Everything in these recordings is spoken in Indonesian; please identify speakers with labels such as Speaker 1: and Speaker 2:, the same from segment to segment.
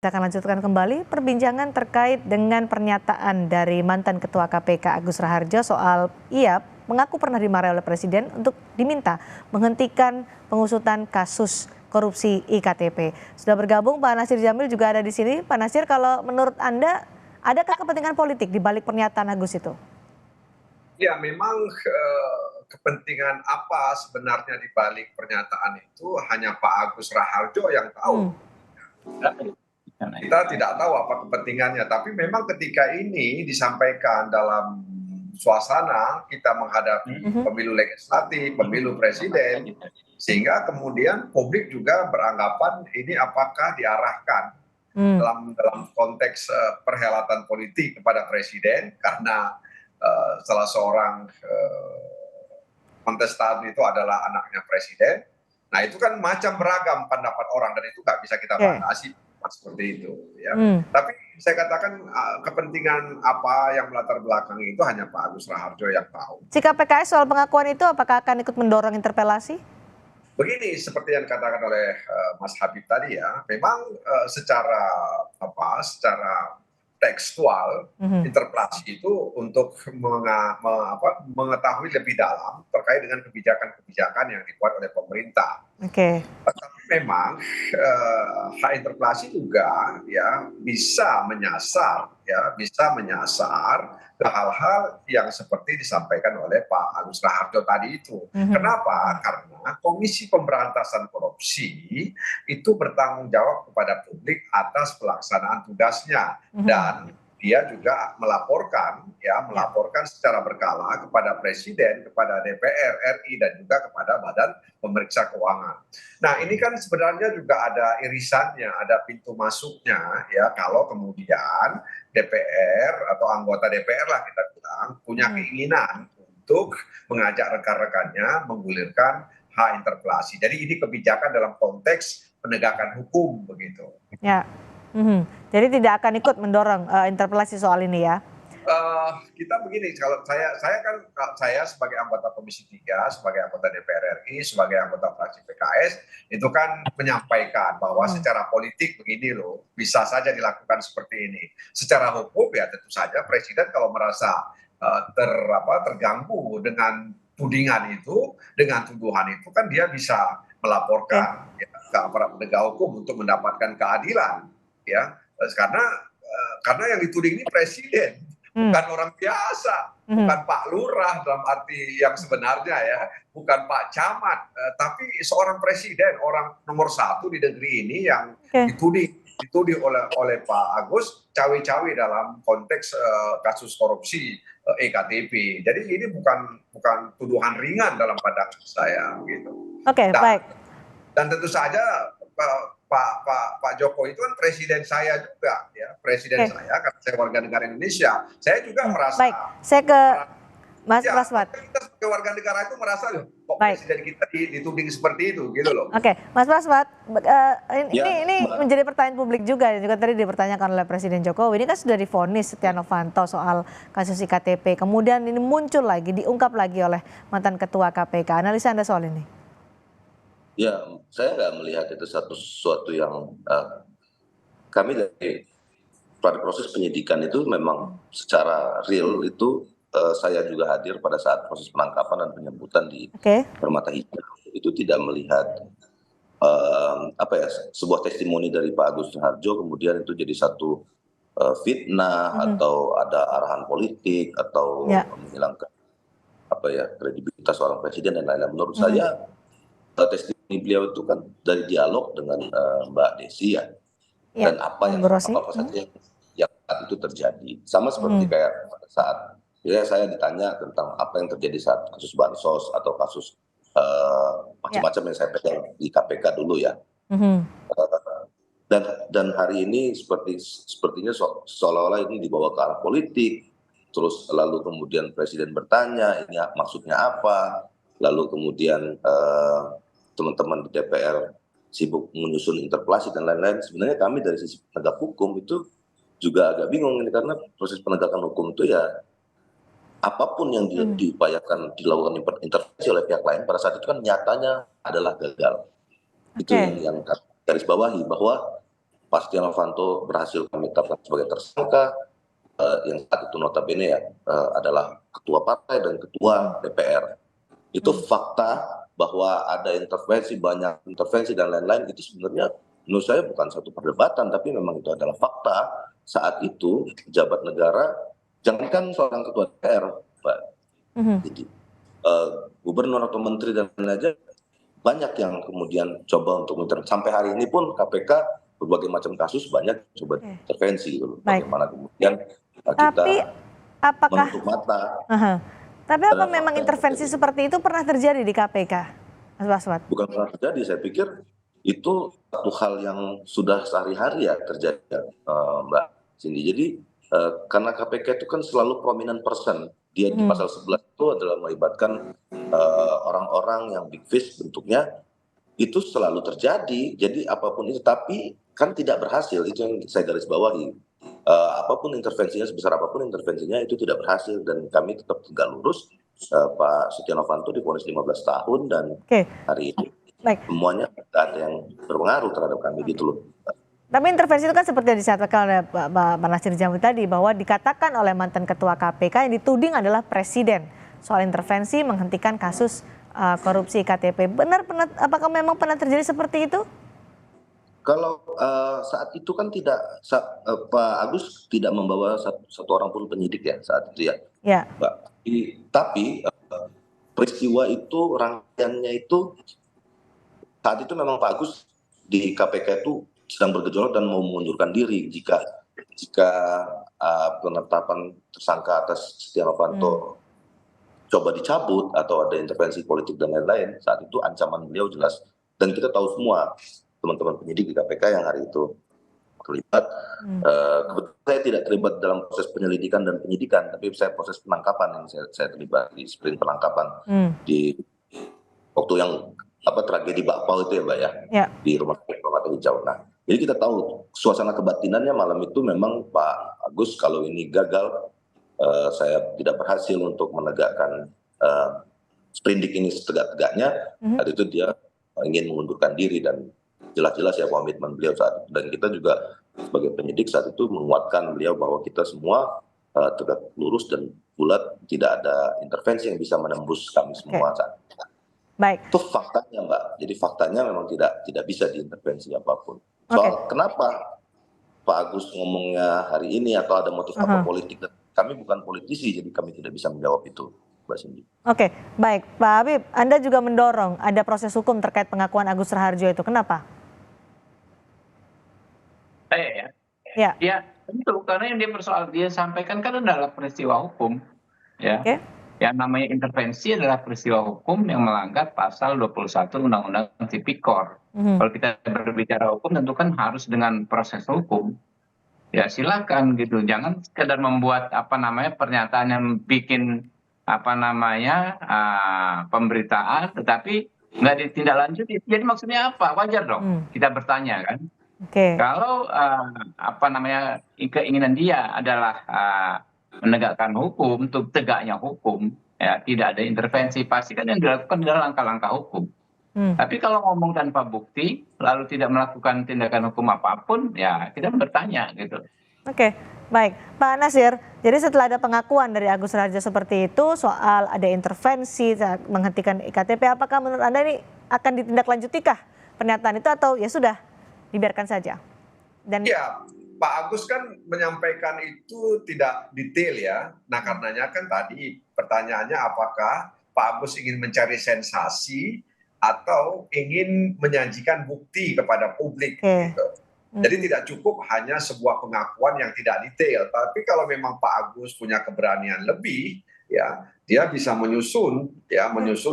Speaker 1: Kita akan lanjutkan kembali perbincangan terkait dengan pernyataan dari mantan Ketua KPK Agus Raharjo soal ia mengaku pernah dimarahi oleh Presiden untuk diminta menghentikan pengusutan kasus korupsi IKTP. Sudah bergabung Pak Nasir Jamil juga ada di sini. Pak Nasir, kalau menurut Anda, adakah kepentingan politik di balik pernyataan Agus itu?
Speaker 2: Ya, memang kepentingan apa sebenarnya di balik pernyataan itu hanya Pak Agus Raharjo yang tahu. Kita tidak tahu apa kepentingannya, tapi memang ketika ini disampaikan dalam suasana kita menghadapi pemilu legislatif, pemilu presiden, sehingga kemudian publik juga beranggapan ini apakah diarahkan dalam konteks perhelatan politik kepada presiden karena salah seorang kontestan itu adalah anaknya presiden. Nah, itu kan macam beragam pendapat orang dan itu nggak bisa kita batasi seperti itu ya. Tapi saya katakan kepentingan apa yang melatar belakangi itu hanya Pak Agus Raharjo yang tahu.
Speaker 1: Sikap PKS soal pengakuan itu apakah akan ikut mendorong interpelasi?
Speaker 2: Begini, seperti yang dikatakan oleh Mas Habib tadi ya, memang secara tekstual interpelasi itu untuk mengetahui lebih dalam terkait dengan kebijakan-kebijakan yang dibuat oleh pemerintah. Tapi memang hak interpelasi juga ya bisa menyasar ke hal-hal yang seperti disampaikan oleh Pak Agus Raharjo tadi itu. Kenapa? Karena Komisi Pemberantasan Korupsi itu bertanggung jawab kepada publik atas pelaksanaan tugasnya dan dia juga melaporkan secara berkala kepada Presiden, kepada DPR RI dan juga kepada Badan Pemeriksa Keuangan. Nah, ini kan sebenarnya juga ada irisannya, ada pintu masuknya ya kalau kemudian DPR atau anggota DPR lah kita bilang punya keinginan untuk mengajak rekan-rekannya menggulirkan hak interpelasi. Jadi ini kebijakan dalam konteks penegakan hukum begitu.
Speaker 1: Ya. Jadi tidak akan ikut mendorong interpelasi soal ini ya?
Speaker 2: Kita begini, kalau saya sebagai anggota Komisi 3, sebagai anggota DPR RI, sebagai anggota fraksi PKS, itu kan menyampaikan bahwa secara politik begini loh, bisa saja dilakukan seperti ini. Secara hukum ya tentu saja Presiden kalau merasa terganggu dengan tudingan itu, dengan tuduhan itu kan dia bisa melaporkan ke aparat penegak hukum untuk mendapatkan keadilan. Ya, karena yang dituding ini presiden, bukan orang biasa, bukan Pak Lurah dalam arti yang sebenarnya ya, bukan Pak Camat, tapi seorang presiden, orang nomor 1 di negeri ini yang dituding oleh Pak Agus cawe-cawe dalam konteks kasus korupsi EKTP. Jadi ini bukan tuduhan ringan dalam pandangan saya gitu.
Speaker 1: Baik.
Speaker 2: Dan tentu saja Pak Jokowi itu kan presiden saya juga ya, presiden saya karena saya warga negara Indonesia. Saya juga merasa.
Speaker 1: Baik, saya ke Mas Praswat.
Speaker 2: Kita sebagai warga negara itu merasa loh, kok presiden kita dituding seperti itu gitu loh.
Speaker 1: Mas Praswat, ini menjadi pertanyaan publik juga tadi dipertanyakan oleh Presiden Jokowi. Ini kan sudah divonis Setia Novanto soal kasus IKTP. Kemudian ini muncul lagi, diungkap lagi oleh mantan Ketua KPK. Analisa Anda soal ini?
Speaker 3: Ya, saya nggak melihat itu sesuatu yang kami pada proses penyidikan itu memang secara real itu saya juga hadir pada saat proses penangkapan dan penyambutan di Permata Hijau. Itu tidak melihat sebuah testimoni dari Pak Agus Raharjo kemudian itu jadi satu fitnah atau ada arahan politik atau menghilangkan kredibilitas seorang presiden dan lain-lain. Menurut saya testimoni beliau itu kan dari dialog dengan Mbak Desi ya, dan apa saja yang saat itu terjadi. Sama seperti kayak pada saat saya ditanya tentang apa yang terjadi saat kasus bansos atau kasus macam-macam yang saya pegang di KPK dulu ya. Dan hari ini sepertinya seolah-olah ini dibawa ke arah politik, terus lalu kemudian Presiden bertanya ini maksudnya apa, lalu kemudian teman-teman di DPR sibuk menyusun interpelasi dan lain-lain. Sebenarnya kami dari sisi penegak hukum itu juga agak bingung ini karena proses penegakan hukum itu ya apapun yang diupayakan dilakukan intervensi oleh pihak lain pada saat itu kan nyatanya adalah gagal. Itu yang garis bawahi bahwa Pak Setia Novanto berhasil kami tetapkan sebagai tersangka, yang saat itu notabene ya adalah ketua partai dan ketua DPR. Itu fakta bahwa ada intervensi, banyak intervensi dan lain-lain, itu sebenarnya menurut saya bukan satu perdebatan, tapi memang itu adalah fakta. Saat itu pejabat negara, jangankan seorang ketua DPR, Pak, jadi gubernur atau menteri dan lain aja banyak yang kemudian coba untuk intervensi. Sampai hari ini pun KPK berbagai macam kasus banyak coba intervensi gitu. Bagaimana kemudian kita
Speaker 1: Tapi apakah
Speaker 3: menutup mata.
Speaker 1: Tapi apa memang intervensi seperti itu pernah terjadi di KPK, Mas Baswat?
Speaker 3: Bukan pernah terjadi, saya pikir itu satu hal yang sudah sehari-hari ya terjadi, Mbak Cindy. Jadi karena KPK itu kan selalu prominent person, dia di pasal 11 itu adalah melibatkan orang-orang yang big fish bentuknya, itu selalu terjadi. Jadi apapun itu, tapi kan tidak berhasil, itu yang saya garis bawahi. Apapun intervensinya, sebesar apapun intervensinya, itu tidak berhasil, dan kami tetap tegak lurus. Pak Setia Novanto divonis 15 tahun dan hari ini semuanya tidak ada yang berpengaruh terhadap kami gitu loh.
Speaker 1: Tapi intervensi itu kan seperti yang disampaikan oleh Pak Nasir Jamil tadi, bahwa dikatakan oleh mantan ketua KPK yang dituding adalah presiden soal intervensi menghentikan kasus korupsi KTP. Apakah memang pernah terjadi seperti itu?
Speaker 3: Kalau saat itu kan tidak, Pak Agus tidak membawa satu orang pun penyidik ya saat itu ya, Mbak. Tapi peristiwa itu, rangkaiannya itu, saat itu memang Pak Agus di KPK itu sedang bergejolak dan mau mengundurkan diri jika penetapan tersangka atas Setia Novanto coba dicabut atau ada intervensi politik dan lain-lain. Saat itu ancaman beliau jelas, dan kita tahu semua teman-teman penyidik di KPK yang hari itu terlibat. Kebetulan saya tidak terlibat dalam proses penyelidikan dan penyidikan, tapi saya proses penangkapan yang saya terlibat di sprint penangkapan di waktu yang tragedi Bakpao itu ya, Mbak ya, di rumah sakit Permata Hijau. Nah, jadi kita tahu suasana kebatinannya malam itu memang Pak Agus kalau ini gagal, saya tidak berhasil untuk menegakkan sprindik ini setegak-tegaknya, hari itu dia ingin mengundurkan diri, dan jelas-jelas ya komitmen beliau saat itu. Dan kita juga sebagai penyidik saat itu menguatkan beliau bahwa kita semua tegak lurus dan bulat, tidak ada intervensi yang bisa menembus kami semua saat itu.
Speaker 1: Baik.
Speaker 3: Itu faktanya, Mbak. Jadi faktanya memang tidak bisa diintervensi apapun. Soal kenapa Pak Agus ngomongnya hari ini atau ada motif apa politik, kami bukan politisi, jadi kami tidak bisa menjawab itu, Mbak Cindy.
Speaker 1: Oke, baik. Pak Habib, Anda juga mendorong ada proses hukum terkait pengakuan Agus Raharjo itu. Kenapa?
Speaker 4: Saya ya tentu, karena yang dia sampaikan kan adalah peristiwa hukum, ya. Yang namanya intervensi adalah peristiwa hukum yang melanggar pasal 21 Undang-Undang Tipikor. Kalau kita berbicara hukum tentu kan harus dengan proses hukum. Ya silakan gitu, jangan sekedar membuat pernyataan yang bikin pemberitaan tetapi nggak ditindaklanjuti. Jadi maksudnya apa? Wajar dong kita bertanya kan. Kalau keinginan dia adalah menegakkan hukum, untuk tegaknya hukum, ya tidak ada intervensi, pasti kan yang dilakukan adalah langkah-langkah hukum. Tapi kalau ngomong tanpa bukti, lalu tidak melakukan tindakan hukum apapun, ya kita bertanya gitu.
Speaker 1: Oke, baik. Pak Nasir, jadi setelah ada pengakuan dari Agus Raharjo seperti itu, soal ada intervensi menghentikan IKTP, apakah menurut Anda ini akan ditindaklanjutikah pernyataan itu, atau ya sudah, dibiarkan saja?
Speaker 2: Ya, Pak Agus kan menyampaikan itu tidak detail ya. Nah karenanya kan tadi pertanyaannya apakah Pak Agus ingin mencari sensasi atau ingin menyajikan bukti kepada publik gitu. Jadi tidak cukup hanya sebuah pengakuan yang tidak detail, tapi kalau memang Pak Agus punya keberanian lebih, ya dia bisa menyusun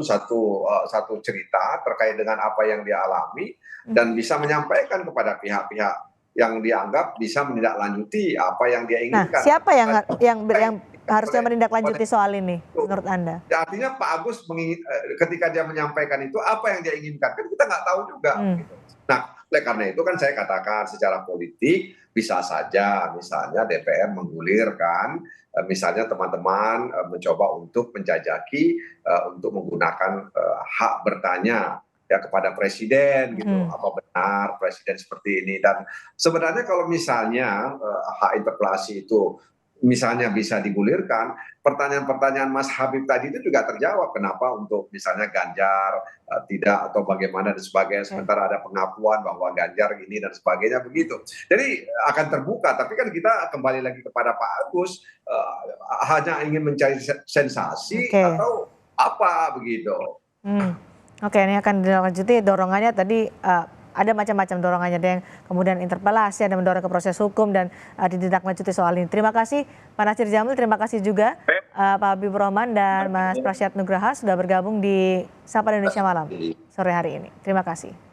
Speaker 2: satu cerita terkait dengan apa yang dia alami dan bisa menyampaikan kepada pihak-pihak yang dianggap bisa menindaklanjuti apa yang dia inginkan.
Speaker 1: Nah, siapa yang harusnya menindaklanjuti soal ini menurut Anda?
Speaker 2: Ya, artinya Pak Agus ketika dia menyampaikan itu apa yang dia inginkan, kan kita nggak tahu juga. Gitu. Nah, oleh karena itu kan saya katakan secara politik bisa saja misalnya DPR menggulirkan, misalnya teman-teman mencoba untuk menjajaki untuk menggunakan hak bertanya ya kepada presiden gitu, apa benar presiden seperti ini. Dan sebenarnya kalau misalnya hak interpelasi itu misalnya bisa digulirkan, pertanyaan-pertanyaan Mas Habib tadi itu juga terjawab, kenapa untuk misalnya Ganjar tidak atau bagaimana dan sebagainya, sementara ada pengakuan bahwa Ganjar ini dan sebagainya begitu. Jadi akan terbuka, tapi kan kita kembali lagi kepada Pak Agus, hanya ingin mencari sensasi atau apa begitu.
Speaker 1: Oke, ini akan dilanjuti dorongannya tadi. Ada macam-macam dorongannya, ada yang kemudian interpelasi, ada mendorong ke proses hukum dan ditindaklanjuti soal ini. Terima kasih Pak Nasir Jamil, terima kasih juga Pak Habibur Rahman dan Mas Prasyad Nugraha sudah bergabung di Sapa Indonesia Malam sore hari ini. Terima kasih.